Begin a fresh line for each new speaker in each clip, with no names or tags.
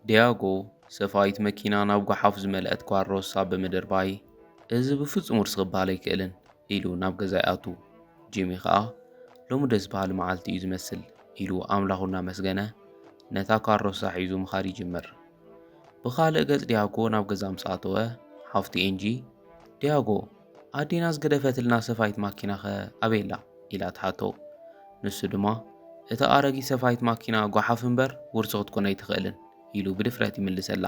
ዲያጎ ሰፋይት መኪና ናብ ጓሓፍ ዝመልአት ኳሮሳ ብምድርባይ እዚ ብፍጹም ውርሲ ክበሃል ኣይክእልን ኢሉ ናብ ገዛ ይኣቱ። ጂሚ ከዓ ሎሚ ደስ በሃሊ መዓልቲ እዩ ዝመስል ኢሉ ኣምላኹ እናመስገነ ነታ ኳሮሳ ሒዙ ምኻድ ይጅምር። ብኻልእ ገጽ ዲያጎ ናብ ገዛ ምስ ኣተወ ሓፍቲ ኤንጂ ዲያጎ ኣዴና ዝገደፈትልና ሰፋይት ማኪና ኸ ኣበየላ ኢላ ትሓቶ። ንሱ ድማ እታ ኣረጊት ሰፋይት ማኪና ጓሓፍ እምበር ውርሲ ክትኮን ኣይትኽእልን ኢሉ ብድፍረት ይምልሰላ።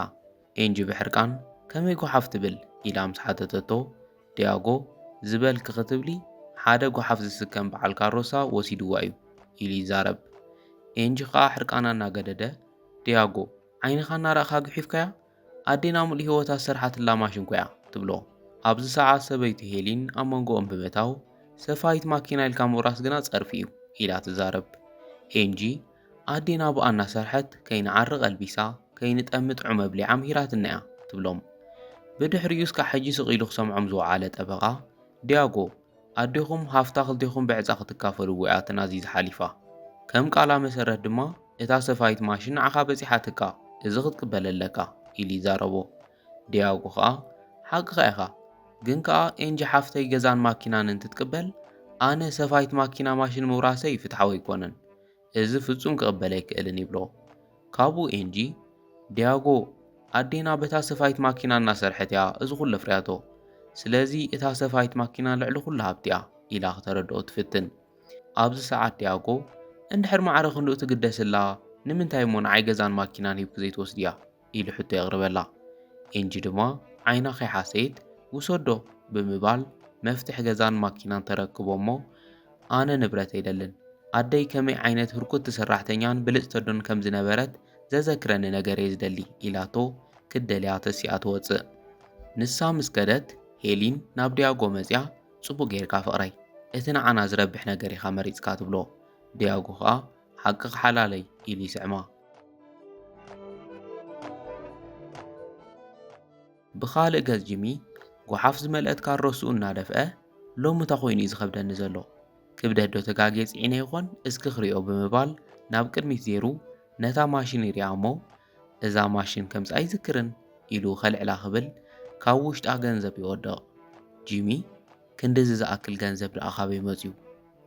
ኤንጂ ብሕርቃን ከመይ ጓሓፍ ትብል ኢላ ምስ ሓተተቶ ዲያጎ ዝበልክ ክትብሊ ሓደ ጓሓፍ ዝስከም በዓል ካሮሳ ወሲድዋ እዩ ኢሉ ይዛረብ። ኤንጂ ከዓ ሕርቃና እናገደደ ዲያጎ ዓይንኻ እናረእኻ ግሒፍካያ ኣዴና ሙሉእ ህይወታ ዝሰርሓትላ ማሽን ኮያ ትብሎ። ኣብዚ ሰዓት ሰበይቲ ሄሊን ኣብ መንጎኦም ብምእታው ሰፋይት ማኪና ኢልካ ምውራስ ግና ጸርፊ እዩ ኢላ ትዛረብ። ኤንጂ ኣዴና ብኣ እናሰርሐት ከይንዓሪ ቀልቢሳ ከይንጠምጥ ዑመ ብሊዓ ምሂራትና እያ ትብሎም። ብድሕሪኡ እስካብ ሕጂ ስቕ ኢሉ ክሰምዖም ዝወዓለ ጠበቓ ዲያጎ ኣዴኹም ሃፍታ ክልቴኹም ብዕፃ ክትካፈሉ እያ ተናዚዛ ሓሊፋ ከም ቃላ መሰረት ድማ እታ ሰፋይት ማሽን ንዓኻ በፂሓ ትካ እዚ ክትቅበል ኣለካ ኢሉ ይዛረቦ። ዲያጎ ከዓ ሓቂ ኸ ኢኻ ግን ከዓ ኤንጂ ሓፍተይ ገዛን ማኪናን እንትትቅበል ኣነ ሰፋይት ማኪና ማሽን ምውራሰይ ፍትሓዊ ኣይኮነን እዚ ፍጹም ክቕበል ኣይክእልን ይብሎ። ካብኡ ኤንጂ ዲያጎ ኣዴና በታ ሰፋይት ማኪና እናሰርሐት እያ እዚ ኩሉ ፍርያቶ ስለዚ እታ ሰፋይት ማኪና ልዕሊ ኩሉ ሃብቲ እያ ኢላ ክተረድኦ ትፍትን። ኣብዚ ሰዓት ዲያጎ እንድሕር ማዕረ ክንድኡ ትግደስላ ንምንታይ እሞ ንዓይ ገዛን ማኪናን ሂብክ ዘይትወስድ እያ ኢሉ ሕቶ የቕርበላ። ኤንጂ ድማ ዓይና ኸይሓሰየት ውሰዶ ብምባል መፍትሒ ገዛን ማኪናን ተረክቦ እሞ ኣነ ንብረት ኣይደልን ኣደይ ከመይ ዓይነት ህርኩት ሰራሕተኛን ብልጽተዶን ከም ዝነበረት ዘዘክረኒ ነገር እየ ዝደሊ ኢላቶ ክደልያ ተሲኣ ትወፅእ። ንሳ ምስ ከደት ሄሊን ናብ ዲያጎ መፅያ ጽቡቕ ጌርካ ፍቕረይ እቲ ንዓና ዝረብሕ ነገር ኢኻ መሪፅካ ትብሎ። ዲያጎ ከዓ ሓቂ ክሓላለይ ኢሉ ይስዕማ። ብኻልእ ገጽ ጂሚ ጓሓፍ ዝመልአት ካሮስኡ እናደፍአ ሎሚ እታ ኮይኑ እዩ ዝኸብደኒ ዘሎ ክብደት ዶ ተጋጌ ጽዒነ ይኾን እስኪ ክሪኦ ብምባል ናብ ቅድሚት ዜሩ ነታ ማሽን ይሪኣ እሞ እዛ ማሽን ከምዚ ኣይዝክርን ኢሉ ኸልዕላ ክብል ካብ ውሽጣ ገንዘብ ይወድቕ። ጂሚ ክንዲዚ ዝኣክል ገንዘብ ደኣ ካበይ መፅዩ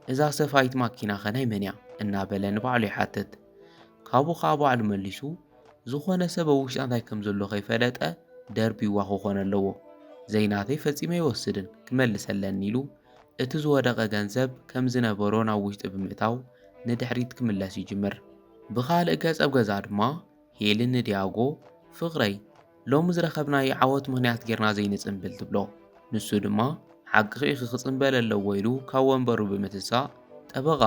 እዛ ሰፋይት ማኪና ኸ ናይ መን እያ እናበለ ንባዕሉ ይሓትት። ካብኡ ከዓ ባዕሉ መሊሱ ዝኾነ ሰብ ኣብ ውሽጣ እንታይ ከም ዘሎ ከይፈለጠ ደርቢዋ ክኾን ኣለዎ ዘይናተይ ፈጺመ ይወስድን ክመልሰለኒ ኢሉ እቲ ዝወደቐ ገንዘብ ከም ዝነበሮ ናብ ውሽጢ ብምእታው ንድሕሪት ክምለስ ይጅምር። ብኻልእ ገጽ ኣብ ገዛ ድማ ሄልን ንዲያጎ ፍቕረይ ሎሚ ዝረኸብናዮ ዓወት ምኽንያት ጌርና ዘይንጽምብል ትብሎ። ንሱ ድማ ሓቂ ኺኢኺ ክጽምበል ኣለዎ ኢሉ ካብ ወንበሩ ብምትሳእ ጠበቓ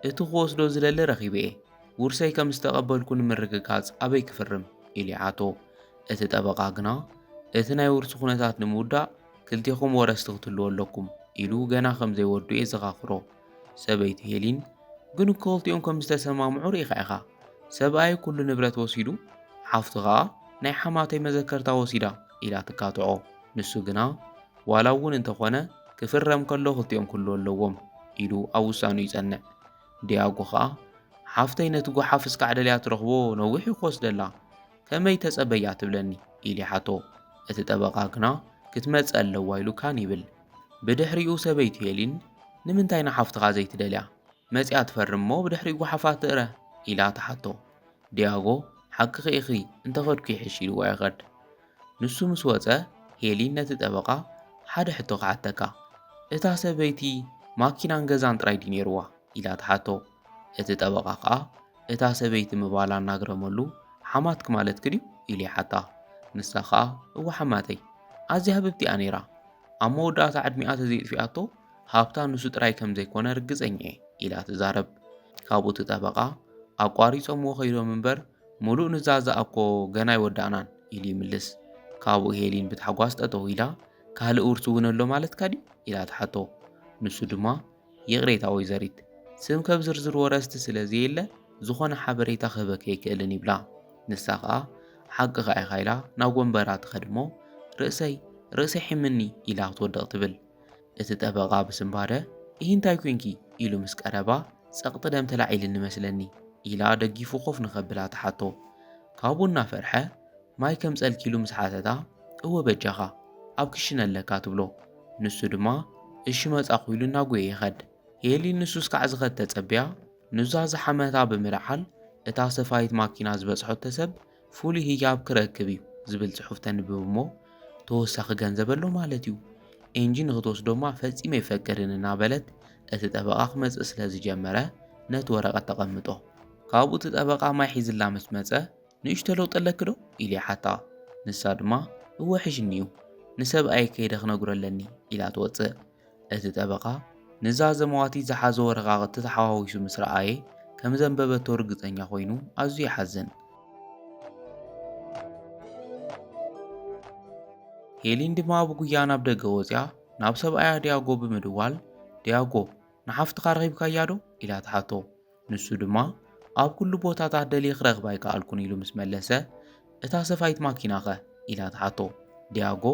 እቲ ክወስዶ ዝደሊ ረኺበ እየ ውርሰይ ከም ዝተቐበልኩ ንምርግጋጽ ኣበይ ክፍርም ኢሉ ይዓቶ። እቲ ጠበቓ ግና እቲ ናይ ውርሲ ኩነታት ንምውዳእ ክልቴኹም ወረስቲ ክትህልዎ ኣለኩም ኢሉ ገና ከም ዘይወዱ እየ ዘኻኽሮ። ሰበይቲ ሄሊን ግን እኮ ክልቲኦም ከም ዝተሰማምዑ ርኢኻ ኢኻ ሰብኣይ ኩሉ ንብረት ወሲዱ ሓፍቲ ከዓ ናይ ሓማተይ መዘከርታ ወሲዳ ኢላ ትካትዖ። ንሱ ግና ዋላ እውን እንተኾነ ክፍረም ከሎ ክልቲኦም ክህልዎ ኣለዎም ኢሉ ኣብ ውሳኑ ይጸንዕ። ዲያጎ ከዓ ሓፍተይ ነቲ ጓሓፍ እስካዕ ደልያ ትረኽቦ ነዊሕ እዩ ክወስደላ ከመይ ተጸበያ ትብለኒ ኢሉ ይሓቶ። እቲ ጠበቓ ግና ክትመጽእ ኣለዋ ኢሉ ካን ይብል። ብድሕሪኡ ሰበይቲ ሄሊን ንምንታይ ንሓፍትኻ ዘይትደልያ መጺኣ ትፈርም እሞ ብድሕሪኡ ጓሓፋት ትእረ ኢላ ተሓቶ። ዲያጎ ሓቂ ኺኢኺ እንተኸድኩ ይሕሽ ኢልዋ ይኸድ። ንሱ ምስ ወፀ ሄሊን ነቲ ጠበቓ ሓደ ሕቶ ክዓተካ እታ ሰበይቲ ማኪናን ገዛን ጥራይ ዲ ነይርዋ ኢላ ተሓቶ። እቲ ጠበቓ ከዓ እታ ሰበይቲ ምባላ እናግረመሉ ሓማትክ ማለት ክድዩ ኢሉ ይሓታ። ንሳ ከዓ እዋ ሓማተይ ኣዝያ ህብብቲ እያ ነይራ ኣብ መወዳእታ ዕድሚኣ ተዘይጥፊኣቶ ሃብታ ንሱ ጥራይ ከም ዘይኮነ ርግጸኛ እየ ኢላ ትዛረብ። ካብኡ እቲ ጠበቓ ኣቋሪፆምዎ ኸይዶም እምበር ሙሉእ ንዛዛ እኮ ገና ይወዳእናን ኢሉ ይምልስ። ካብኡ ሄሊን ብታሕጓስ ጠጠው ኢላ ካልእ ውርሲ እውን ኣሎ ማለትካ ድዩ ኢላ ትሓቶ። ንሱ ድማ ይቕሬታ ወይዘሪት ስም ከብ ዝርዝር ወረስቲ ስለዘየለ ዝኾነ ሓበሬታ ክህበከ ኣይክእልን ይብላ። ንሳ ከዓ ሓቂ ኸ ኢኻ ኢላ ናብ ወንበራ ትኸድሞ ርእሰይ ሕምኒ ኢላ ክትወድቕ ትብል። እቲ ጠበቓ ብስምባደ ይህ እንታይ ኮንኪ ኢሉ ምስ ቀረባ ጸቕጢ ደም ተላዒልኒ መስለኒ ኢላ ደጊፉ ኮፍ ንኸብላ ተሓቶ። ካብኡ እናፈርሐ ማይ ከም ጸልኪሉ ምስ ሓተታ እወ በጃኻ ኣብ ክሽነ ኣለካ ትብሎ። ንሱ ድማ እሺ መጻኹ ኢሉ እናጐየ ይኸድ። ሄሊ ንሱ እስካዕ ዝኸድ ተጸቢያ ኑዛዜ ሓመታ ብምልዓል እታ ሰፋይት ማኪና ዝበጽሖቶ ሰብ ፍሉይ ህያብ ክረክብ እዩ ዝብል ጽሑፍ ተንብብ እሞ ተወሳኺ ገንዘብ ኣሎ ማለት እዩ። ኤንጂ ንኽትወስዶ እማ ፈጺመ ይፈቅድን እናበለት እቲ ጠበቓ ክመጽእ ስለ ዝጀመረ ነቲ ወረቐት ተቐምጦ። ካብኡ እቲ ጠበቓ ማይ ሒዝላ ምስ መጸ ንእሽቶ ለውጢ ኣለኪ ዶ ኢሉ ይሓታ። ንሳ ድማ እወ ሕዥኒ እዩ ንሰብኣይ ከይደ ክነግሮ ኣለኒ ኢላ ትወፅእ። እቲ ጠበቓ ንዛዘ መዋቲት ዝሓዘ ወረቓቕቲ ተሓዋዊሱ ምስ ረኣየ ከም ዘንበበቶ ርግጸኛ ኮይኑ ኣዝዩ ይሓዝን። ሄሊን ድማ ብጉያ ናብ ደገ ወፅያ ናብ ሰብኣያ ዲያጎ ብምድዋል ዲያጎ ንሓፍትኻ ረኺብካያ ዶ ኢላ ትሓቶ። ንሱ ድማ ኣብ ኩሉ ቦታታት ደልየ ክረኽባ ኣይከኣልኩን ኢሉ ምስ መለሰ እታ ሰፋይት ማኪና ኸ ኢላ ትሓቶ። ዲያጎ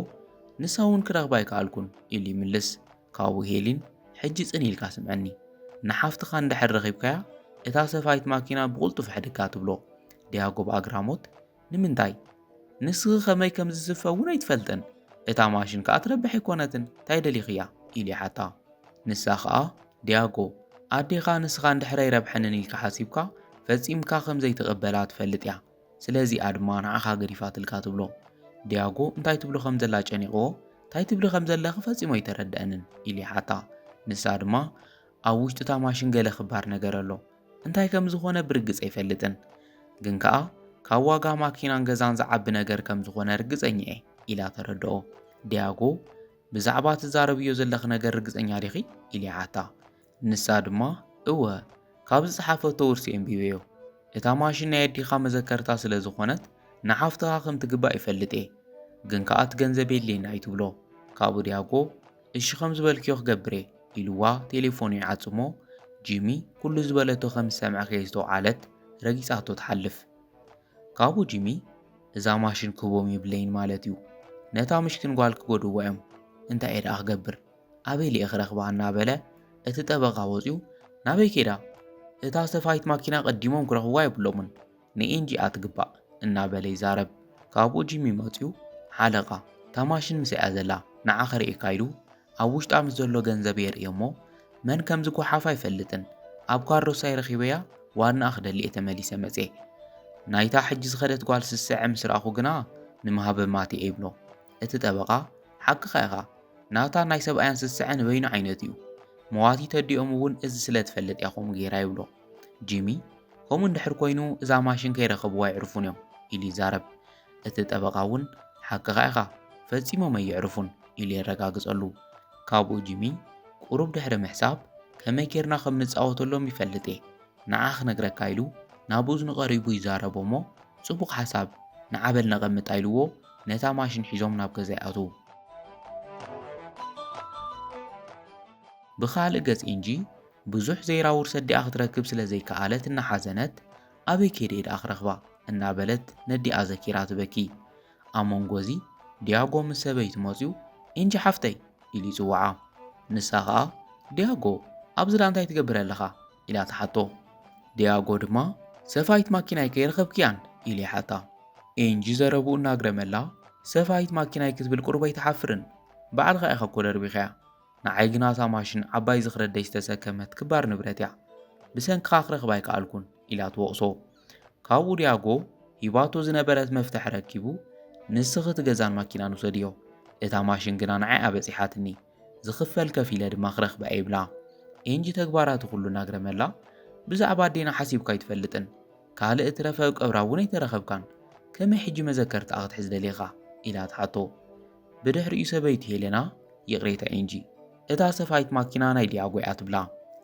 ንሳ እውን ክረኽባ ኣይከኣልኩን ኢሉ ይምልስ። ካብኡ ሄሊን ሕጂ ጽን ኢልካ ስምዐኒ ንሓፍትኻ እንድሕር ረኺብካያ እታ ሰፋይት ማኪና ብቕልጡፍ ሕድጋ ትብሎ። ዲያጎ ብኣግራሞት ንምንታይ ንስኺ ኸመይ ከም ዝስፈ እውን ኣይትፈልጥን እታ ማሽን ከኣ ትረብሕ ኣይኮነትን እንታይ ደሊኽያ ኢሉ ይሓታ። ንሳ ኸኣ ዲያጎ ኣዴኻ ንስኻ እንድሕር ኣይረብሐንን ኢልካ ሓሲብካ ፈጺምካ ከም ዘይትቕበላ ትፈልጥ እያ ስለዚኣ ድማ ንዓኻ ገዲፋ ትልካ ትብሎ። ዲያጎ እንታይ ትብሎ ከም ዘላ ጨኒቕዎ እንታይ ትብሊ ከም ዘለኺ ፈጺሞ ኣይተረድአንን ኢሉ ይሓታ። ንሳ ድማ ኣብ ውሽጢ እታ ማሽን ገለ ክባር ነገር ኣሎ እንታይ ከም ዝኾነ ብርግጽ ኣይፈልጥን ግን ከኣ ካብ ዋጋ ማኪናን ገዛን ዝዓቢ ነገር ከም ዝኾነ ርግጸኛ እየ ኢላ ተረድኦ። ዲያጎ ብዛዕባ ትዛረብዮ ዘለኽ ነገር ርግጸኛ ዲኺ ኢሉ ይሓታ። ንሳ ድማ እወ ካብ ዝፀሓፈቶ ውርሲ ኣንቢበዮ እታ ማሽን ናይ ኣዲኻ መዘከርታ ስለ ዝኾነት ንሓፍትኻ ከም ትግባእ ይፈልጥ እየ ግን ከኣ እቲ ገንዘብ የድልየና እዩ ትብሎ። ካብኡ ዲያጎ እሺ ከም ዝበልክዮ ክገብር እየ ኢሉዋ ቴሌፎኑ ይዓጽሞ ጂሚ ኩሉ ዝበለቶ ከም ዝሰምዐ ከይዝተውዓለት ረጊጻቶ ትሓልፍ። ካብኡ ጂሚ እዛ ማሽን ክህቦም ይብለይን ማለት እዩ ነታ ምሽክን ጓል ክጎድዋ እዮም እንታይ እየ ደኣ ክገብር ኣበይ ልየ ክረኽባ እናበለ እቲ ጠበቓ ወፂኡ ናበይ ኬዳ እታ ሰፋይት ማኪና ቀዲሞም ክረኽብዋ የብሎምን ንኤንጂኣ ትግባእ እናበለ ይዛረብ። ካብኡ ጂሚ መፂኡ ሓለቓ እታ ማሽን ምስ እያ ዘላ ንዓ ኸርእካ ኢሉ ኣብ ውሽጣ ምስ ዘሎ ገንዘብ የርእዮ እሞ መን ከም ዝጓሓፋ ኣይፈልጥን ኣብ ካሮሳይ ረኺበያ ዋናኣ ክደሊ እየ ተመሊሰ መፄ ናይታ ሕጂ ዝኸደት ጓል ስስዐ ምስ ረኣኹ ግና ንምሃበ ማት እየ ይብሎ። እቲ ጠበቓ ሓቂ ኸኢኻ ናታ ናይ ሰብኣያን ስስዐ ንበይኑ ዓይነት እዩ መዋቲ ተዲኦም እውን እዚ ስለ ትፈልጥ እያ ከምኡ ጌራ ይብሎ። ጂሚ ከምኡ እንድሕር ኮይኑ እዛ ማሽን ከይረኸብዋ ይዕርፉን እዮም ኢሉ ይዛረብ። እቲ ጠበቓ እውን ሓቂ ኸኢኻ ፈጺሞም ኣይዕርፉን ኢሉ የረጋግጸሉ። ካብኡ ጂሚ ቁሩብ ድሕሪ ምሕሳብ ከመይ ጌርና ከም ንጻወተሎም ይፈልጥ እየ ንዓ ክነግረካ ኢሉ ናብ እዝኑ ቀሪቡ ይዛረቦ እሞ ጽቡቕ ሓሳብ ንዓበል ነቐምጣ ኢልዎ ነታ ማሽን ሒዞም ናብ ገዛ ይኣትዉ። ብኻልእ ገጽ ኤንጂ ብዙሕ ዘይራውር ሰዲኣ ክትረክብ ስለ ዘይከኣለት እናሓዘነት ኣበይ ከይደ ደኣ ክረኽባ እናበለት ነዲኣ ዘኪራ ትበኪ። ኣብ መንጎዚ ዲያጎ ምስ ሰበይቲ መፂኡ ኤንጂ ሓፍተይ ኢሉ ይጽዋዓ። ንሳ ኸኣ ዲያጎ ኣብዝዳ እንታይ ትገብር ኣለኻ ኢላ ትሓቶ። ዲያጎ ድማ ሰፋይት ማኪናይ ከይረኸብክያን ኢሉ ይሓታ። ኤንጂ ዘረብኡ እናግረመላ ሰፋይት ማኪናይ ክትብል ቁርበ ኣይትሓፍርን ባዕልኻ ኢኻ እኮ ደርቢኸያ ንዓይ ግናታ ማሽን ዓባይ ዝኽረደይ ዝተሰከመት ክባር ንብረት እያ ብሰንኪኻ ክረኽባ ኣይከኣልኩን ኢላ ትወቕሶ። ካብኡ ዲያጎ ሂባቶ ዝነበረት መፍትሒ ረኪቡ ንስኺ ትገዛን ማኪና ንውሰድዮ እታ ማሽን ግና ንዓይ ኣበፂሓትኒ ዝኽፈል ከፍ ኢለ ድማ ክረኽባ ይብላ። ኤንጂ ተግባራቱ ኩሉ እናግረመላ ብዛዕባ ኣዴና ሓሲብካ ኣይትፈልጥን ካልእ እትረፈብ ቀብራ እውን ኣይተረኸብካን ከመይ ሕጂ መዘከርታ ክትሕዝ ደሊኻ ኢላ ትሓቶ። ብድሕሪኡ ሰበይቲ ሄሌና ይቕሬታ ኤንጂ እታ ሰፋይት ማኪና ናይ ዲያጎ እያ ትብላ።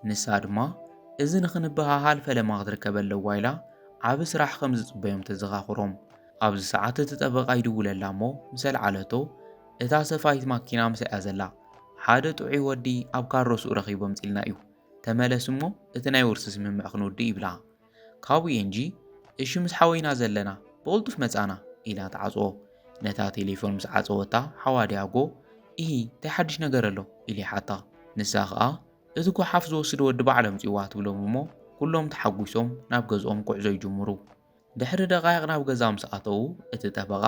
ንሳ ድማ እዚ ንኽንበሃሃል ፈለማ ክትርከብ ኣለዋ ኢላ ዓብ ስራሕ ከም ዝጽበዮም ተዘኻኽሮም። ኣብዚ ሰዓት እቲ ጠበቓ ይድውለላ እሞ ምስ ኣልዓለቶ እታ ሰፋይት ማኪና ምስ እያ ዘላ ሓደ ጥዑይ ወዲ ኣብ ካሮስኡ ረኺቦም ፂልና እዩ ተመለስ እሞ እቲ ናይ ውርሲ ስምምዕ ክንውዲ ይብላ። ካብኡ ኤንጂ እሺ ምስ ሓወይና ዘለና ብቕልጡፍ መጻና ኢላ ተዓጽኦ። ነታ ቴሌፎን ምስ ዓጽወታ ሓዋ ዲያጎ እሂ እንታይ ሓድሽ ነገር ኣሎ ኢሉ ይሓታ። ንሳ ኸኣ እቲ ጓሓፍ ዝወስዶ ወዲ ባዕሎም ጽዋ ትብሎም እሞ ኩሎም ተሓጒሶም ናብ ገዝኦም ጉዕዞ ይጅምሩ። ድሕሪ ደቓይቕ ናብ ገዛ ምስ ኣተዉ እቲ ጠበቓ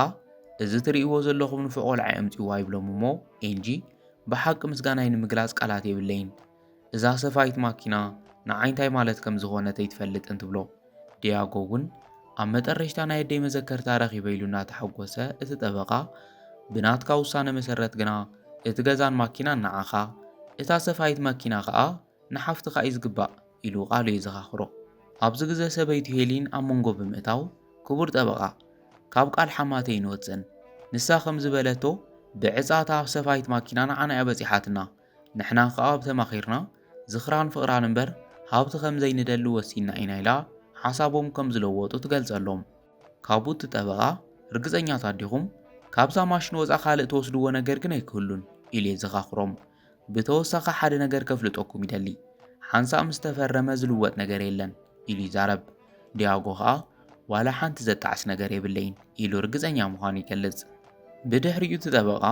እዚ ትርእይዎ ዘለኹም ንፉዕ ቆልዓ ኣምፂዋ ይብሎም እሞ ኤንጂ ብሓቂ ምስጋናይ ንምግላጽ ቃላት የብለይን። እዛ ሰፋይት ማኪና ንዓይ እንታይ ማለት ከም ዝኾነት ኣይትፈልጥን ትብሎ። ዲያጎ እውን ኣብ መጠረሽታ ናይ ኣደይ መዘከርታ ረኺበ ኢሉ እናተሓጐሰ እቲ ጠበቓ ብናትካ ውሳነ መሰረት ግና እቲ ገዛን ማኪናን ንዓኻ እታ ሰፋይት መኪና ከዓ ንሓፍትኻ እዩ ዝግባእ ኢሉ ቃሉ የዘኻኽሮ። ኣብዚ ግዜ ሰበይቱ ሄሊን ኣብ መንጎ ብምእታው ክቡር ጠበቓ ካብ ቃል ሓማተይ ይንወፅን ንሳ ከም ዝበለቶ ብዕፃታ ሰፋይት ማኪና ንዓና እያ በፂሓትና ንሕና ከዓ ብተማኺርና ዝኽራን ፍቕራን እምበር ሃብቲ ከም ዘይንደሊ ወሲና ኢና ኢላ ሓሳቦም ከም ዝለወጡ ትገልጸሎም። ካብኡ እቲ ጠበቓ ርግፀኛታት ዲኹም ካብዛ ማሽን ወፃ ካልእ ተወስድዎ ነገር ግን ኣይክህሉን ኢሉ የዘኻኽሮም። ብተወሳኺ ሓደ ነገር ከፍልጠኩም ይደሊ ሓንሳእ ምስ ተፈረመ ዝልወጥ ነገር የለን ኢሉ ይዛረብ። ዲያጎ ከዓ ዋላ ሓንቲ ዘጣዕስ ነገር የብለይን ኢሉ ርግፀኛ ምዃኑ ይገልጽ። ብድሕሪኡ እቲ ጠበቓ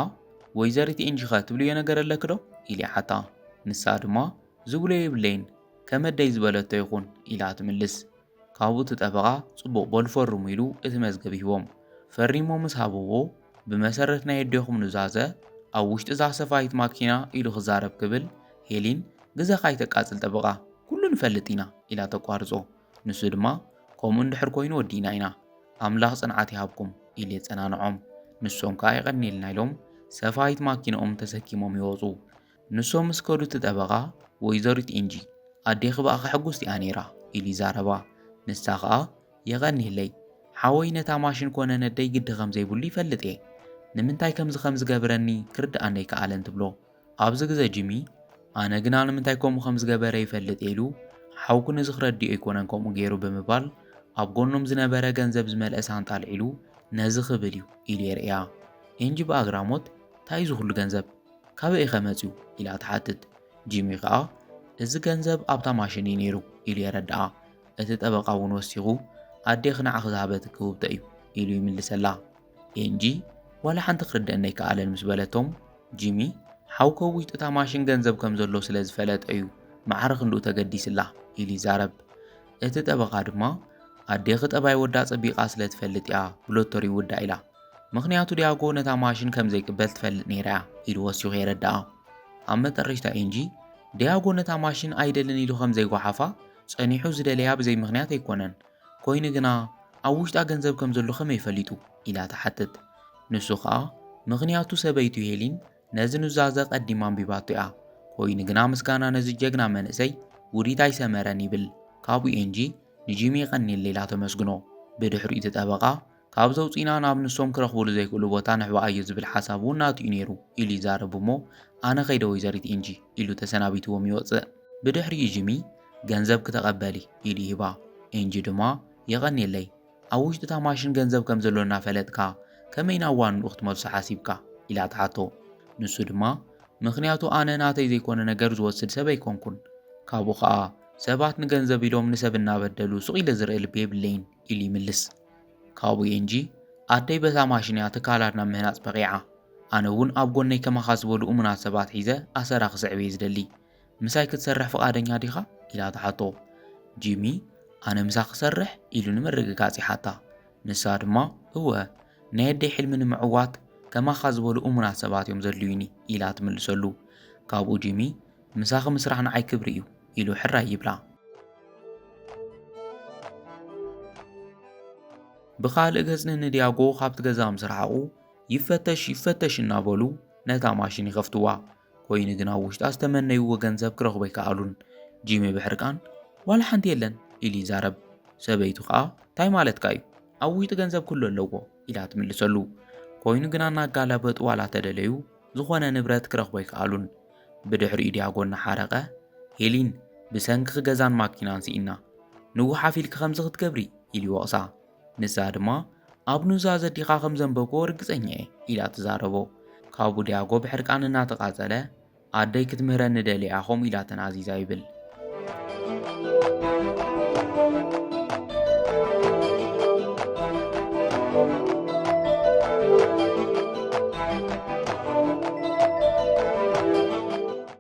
ወይዘሪት ኤንጂ ኸ ትብልዮ ነገር ኣለክ ዶ ኢሉ ይሓታ። ንሳ ድማ ዝብሎ የብለይን ከመደይ ዝበለቶ ይኹን ኢላ ትምልስ። ካብኡ እቲ ጠበቓ ጽቡቕ በሉ ፈርሙ ኢሉ እቲ መዝገብ ሂቦም ፈሪሞ ምስ ሃበዎ ብመሰረት ናይ ኣዴኹም ኑዛዘ ኣብ ውሽጢ እዛ ሰፋይት ማኪና ኢሉ ክዛረብ ክብል ሄሊን ግዜኻ ይተቃጽል ጠበቓ ኩሉ ንፈልጥ ኢና ኢላ ተቋርጾ። ንሱ ድማ ከምኡ እንድሕር ኮይኑ ወዲና ኢና ኣምላኽ ጽንዓት ይሃብኩም ኢሉ የጸናንዖም። ንሶም ከዓ ይቐኒልና ኢሎም ሰፋይት ማኪንኦም ተሰኪሞም ይወፁ። ንሶም ምስ ከዱ እቲ ጠበቓ ወይዘሪት ኤንጂ ኣዴኺ በኣ ሕጉስቲ እያ ነይራ ኢሉ ይዛረባ። ንሳ ከዓ የቐኒለይ ሓወይ ነታ ማሽን ኮነ ነደይ ግዲ ከም ዘይብሉ ይፈልጥ እየ ንምንታይ ከምዚ ከም ዝገበረኒ ክርዳኣኒ ኣይከኣለን ትብሎ። ኣብዚ ግዜ ጂሚ ኣነ ግና ንምንታይ ከምኡ ከም ዝገበረ ይፈልጥ ኢሉ ሓውኩ ነዚ ክረዲኦ ኣይኮነን ከምኡ ገይሩ ብምባል ኣብ ጎኖም ዝነበረ ገንዘብ ዝመልአ ሳንጣ ኣልዒሉ ነዚ ክብል እዩ ኢሉ የርእያ። ኤንጂ ብኣግራሞት እንታይ እዩ ዝኹሉ ገንዘብ ካበይ ኸ መፂኡ ኢላ ትሓትት። ጂሚ ከዓ እዚ ገንዘብ ኣብታ ማሽን እዩ ነይሩ ኢሉ የረድኣ። እቲ ጠበቓ እውን ወሲኹ ኣዴኺ ንዓኺ ዝሃበት ክውብተ እዩ ኢሉ ይምልሰላ። ኤንጂ ዋላ ሓንቲ ክርድአኒ ኣይከኣለን ምስ በለቶም ጂሚ ሓውከ ውሽጢ እታ ማሽን ገንዘብ ከም ዘሎ ስለ ዝፈለጠ እዩ ማዕረ ክንድኡ ተገዲስላ ኢሉ ይዛረብ። እቲ ጠበቓ ድማ ኣዴኺ ጠባይ ወዳ ፀቢቓ ስለ ትፈልጥ እያ ብሎተሪ ይውዳእ ኢላ ምኽንያቱ ዲያጎ ነታ ማሽን ከም ዘይቅበል ትፈልጥ ነይራ ኢሉ ወሲኹ የረድኣ። ኣብ መጠረሽታ ኤንጂ ዲያጎ ነታ ማሽን ኣይደልን ኢሉ ከም ዘይጓሓፋ ጸኒሑ ዝደለያ ብዘይ ምኽንያት ኣይኮነን ኮይኑ ግና ኣብ ውሽጣ ገንዘብ ከም ዘሎ ከመይ ፈሊጡ ኢላ ተሓትት። ንሱ ከዓ ምኽንያቱ ሰበይቱ ሄሊን ነዚ ኑዛዘ ቀዲማ አንቢባቶ እያ ኮይኑ ግና ምስጋና ነዚ ጀግና መንእሰይ ውሪት ኣይሰመረን ይብል። ካብኡ ኤንጂ ንጂሚ ቀኒል ኢላ ተመስግኖ። ብድሕሪኡ እቲ ጠበቓ ካብ ዘውፂና ናብ ንሶም ክረኽብሉ ዘይክእሉ ቦታ ንሕበኣ እዩ ዝብል ሓሳብ እውን ናትኡ ነይሩ ኢሉ ይዛረብ እሞ ኣነ ኸይደ ወይዘሪት ኤንጂ ኢሉ ተሰናቢትዎም ይወፅእ። ብድሕሪኡ ጂሚ ገንዘብ ክተቐበሊ ኢሉ ይሂባ። ኤንጂ ድማ የቐኒለይ ኣብ ውሽጢ እታ ማሽን ገንዘብ ከም ዘሎ እናፈለጥካ ከመይ ናብ ዋንኡ ክትመልሶ ሓሲብካ ኢላ ትሓቶ። ንሱ ድማ ምኽንያቱ ኣነ ናተይ ዘይኮነ ነገር ዝወስድ ሰብ ኣይኮንኩን ካብኡ ከዓ ሰባት ንገንዘብ ኢሎም ንሰብ እናበደሉ ሱቕ ኢለ ዝርኢ ልቢ የብለይን ኢሉ ይምልስ። ካብኡ ኤንጂ ኣደይ በታ ማሽን እያ ትካላትና ምህናፅ በቂዓ ኣነ እውን ኣብ ጎነይ ከማኻ ዝበሉ እሙናት ሰባት ሒዘ ኣሰራ ክስዕብ እየ ዝደሊ ምሳይ ክትሰርሕ ፈቓደኛ ዲኻ ኢላ ትሓቶ። ጂሚ ኣነ ምሳ ክሰርሕ ኢሉ ንምርግጋጽ ይሓታ። ንሳ ድማ እወ ናይ ኣደይ ሕልሚ ንምዕዋት ከማኻ ዝበሉ እሙናት ሰባት እዮም ዘድልዩኒ ኢላ ትምልሰሉ። ካብኡ ጂሚ ምሳኺ ምስራሕ ንዓይ ክብሪ እዩ ኢሉ ሕራይ ይብላ። ብኻልእ ገጽ ንዲያጎ ካብቲ ገዛ ምስ ረሓቑ ይፈተሽ እናበሉ ነታ ማሽን ይኸፍትዋ ኮይኑ ግና ውሽጣ ዝተመነይዎ ገንዘብ ክረኽቡ ኣይከኣሉን። ጂሚ ብሕርቃን ዋላ ሓንቲ የለን ኢሉ ይዛረብ። ሰበይቱ ከዓ እንታይ ማለትካ እዩ ኣብ ውሽጢ ገንዘብ ኩሉ ኣለዎ ኢላ ትምልሰሉ። ኮይኑ ግና እናጋለበጡ ዋላ ተደለዩ ዝኾነ ንብረት ክረኽቡ ኣይከኣሉን። ብድሕሪኡ ዲያጎ እናሓረቐ ሄሊን ብሰንኪ ገዛን ማኪናን ሲኢና ንውሓፍ ኢልኪ ከምዚ ክትገብሪ ኢሉ ይወቕሳ። ንሳ ድማ ኣብ ኑዛዘ ዲኻ ከም ዘንበብኮ ርግፀኛ እየ ኢላ ትዛረቦ። ካብኡ ዲያጎ ብሕርቃን እናተቓጸለ ኣደይ ክትምህረኒ ደሊያ ኸምኡ ኢላ ተናዚዛ ይብል።